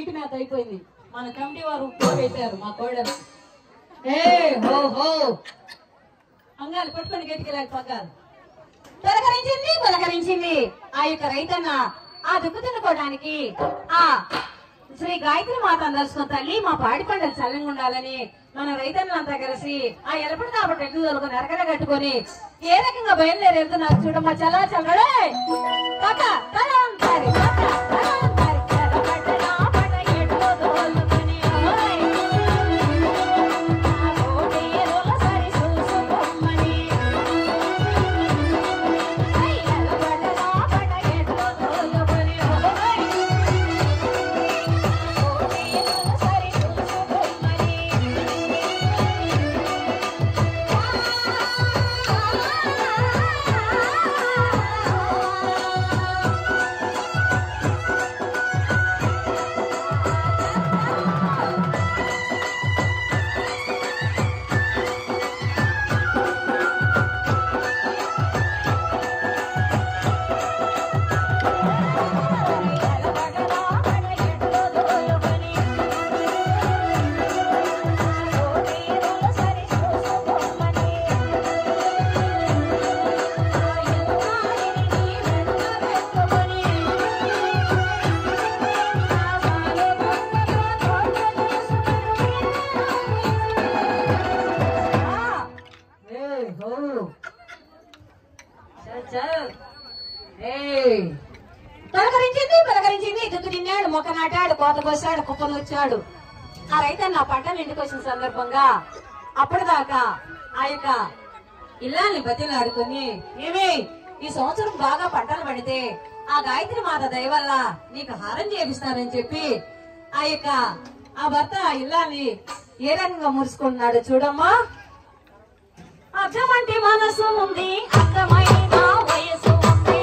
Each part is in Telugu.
నీటి మేత అయిపోయింది. మన కమిటీ వారు పెట్టారు మా కోడలు. ఏ హో హో అంగాలు పట్టుకొని గట్టికి పగ్గాలు పలకరించింది ఆ యొక్క రైతన్న. ఆ దుక్కు తినుకోవడానికి ఆ శ్రీ గాయత్రి మాత అందరుస్తున్న తల్లి మా పాడి పంటలు చల్లంగా ఉండాలని మన రైతన్నంతా కలిసి ఆ ఎలపడి కాబట్టి ఎట్లు తోలుకొని అరకడ కట్టుకొని ఏ రకంగా బయలుదేరి వెళ్తున్నారు చూడమ్మా. చల్లా చల్లడే పలకరించింది దుక్కు తిన్నాడు, మొక్క నాటాడు, కోత కోసాడు, కుప్పను వచ్చాడు. ఆ రైతన్న పంటలు ఇంటికి వచ్చిన సందర్భంగా అప్పటిదాకా ఆ యొక్క ఇల్లాన్ని బతిలాడుకుని ఏమే ఈ సంవత్సరం బాగా పంటలు పడితే ఆ గాయత్రి మాత దయ వల్ల నీకు హారం చేపిస్తానని చెప్పి ఆ యొక్క ఆ భర్త ఇల్లాన్ని ఏ రకంగా మురుసుకుంటున్నాడు చూడమ్మా. అర్థమంటే మనసు ఉంది, అర్థమైన వయసు ఉంది.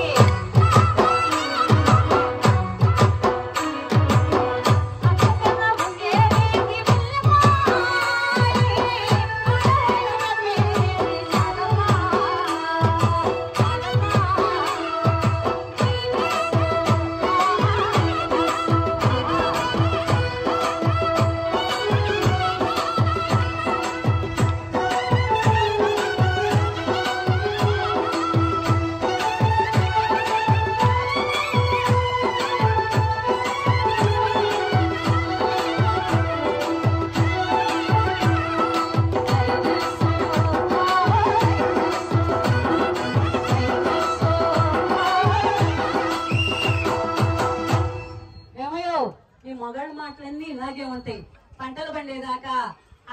మగాళ్ళ మాటలన్నీ ఇలాగే ఉంటాయి. పంటలు పండేదాకా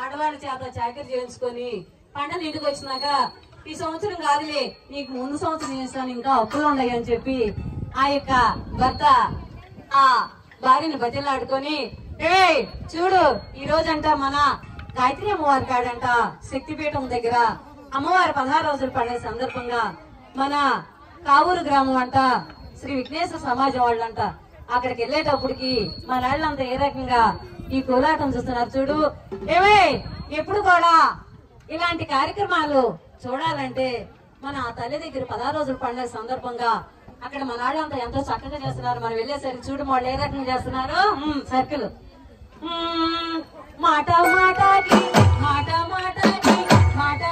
ఆడవాళ్ళ చేత చాకరీ చేయించుకొని పంటలు ఇంటికి వచ్చినాక ఈ సంవత్సరం కాదులే నీకు ముందు సంవత్సరం చేస్తాను ఇంకా అప్పులు ఉన్నాయి అని చెప్పి ఆ యొక్క భర్త ఆ భార్యని బతిలాడుకొని ఏ చూడు ఈ రోజంట మన గాయత్రి అమ్మవారి కాడంట శక్తిపీఠం దగ్గర అమ్మవారి 16 రోజులు పండే సందర్భంగా మన కావూరు గ్రామం అంట శ్రీ విఘ్నేశ్వర సమాజం వాళ్ళంట అక్కడికి వెళ్ళేటప్పటికి మన వాళ్ళంతా ఏ రకంగా ఈ కోలాటం చూస్తున్నారు చూడు. ఏమే ఎప్పుడు కూడా ఇలాంటి కార్యక్రమాలు చూడాలంటే మన తల్లి దగ్గర 16 రోజులు పండే సందర్భంగా అక్కడ మన వాళ్ళంతా ఎంతో చక్కగా చేస్తున్నారు. మనం వెళ్ళేసరికి చూడు వాళ్ళు ఏ రకంగా చేస్తున్నారు. సర్కిల్ మాట మాటకి మాట మాటకి మాట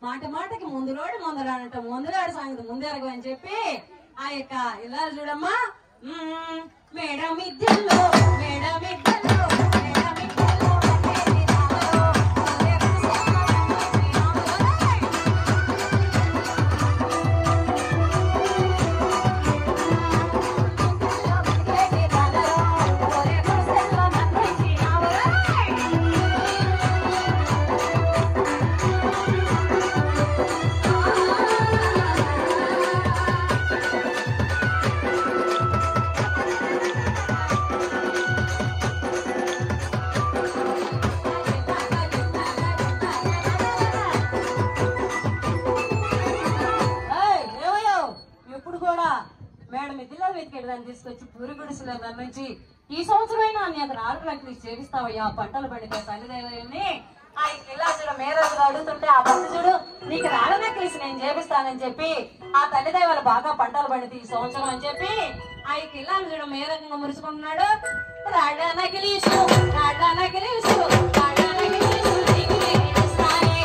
మాట మాటకి ముందులోడు ముందరాడంట ముందులాడు సంగతి ముందెరగ అని చెప్పి ఆ యొక్క ఇలా చూడమ్మా. మేడం ఇద్దరు మేడం ఇద్దరు దాన్ని తీసుకొచ్చి పూరి గుడిసెలో నిర్మించి ఈ సంవత్సరమైనా నీ అతను ఆరులకు చేపిస్తావయ్యా పంటలు పండితే తల్లిదేవని ఆ కిల్లాసుడు మేరకు అడుగుతుంటే ఆ భక్తుడు నీకు రాళ్ళనెక్కిలిసి నేను చేపిస్తానని చెప్పి ఆ తల్లిదేవలు బాగా పంటలు పండితే ఈ సంవత్సరం అని చెప్పి ఆ కిల్లాసుడు మేరకంగా మురుచుకుంటున్నాడు. రాళ్ళనకిలీసు రాళ్ళనకిలీసు రాళ్ళనకిలీసు నీకు నేనిస్తానే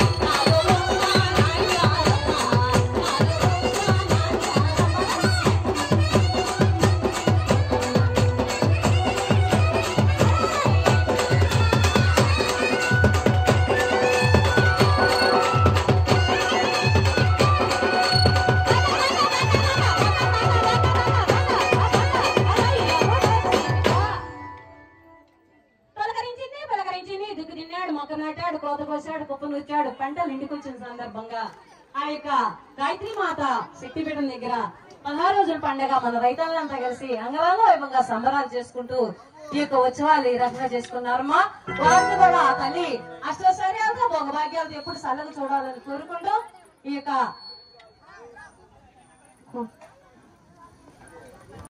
నాటాడు కోత కోసాడు కుప్ప నూర్చాడు పంటలు ఇంటికొచ్చిన సందర్భంగా ఆ యొక్క గాయత్రి మాత శక్తిపీఠం దగ్గర 16 రోజుల పండుగ మన రైతులంతా కలిసి అంగరంగ వైభవంగా సంబరాలు చేసుకుంటూ ఈ యొక్క ఉత్సవాలు ఈ రకంగా చేసుకున్నారమ్మా. వారిని కూడా ఆ తల్లి అష్టైశ్వర్యాలతో భోగభాగ్యాలతో ఎప్పుడు చల్లగా చూడాలని కోరుకుంటూ ఈ యొక్క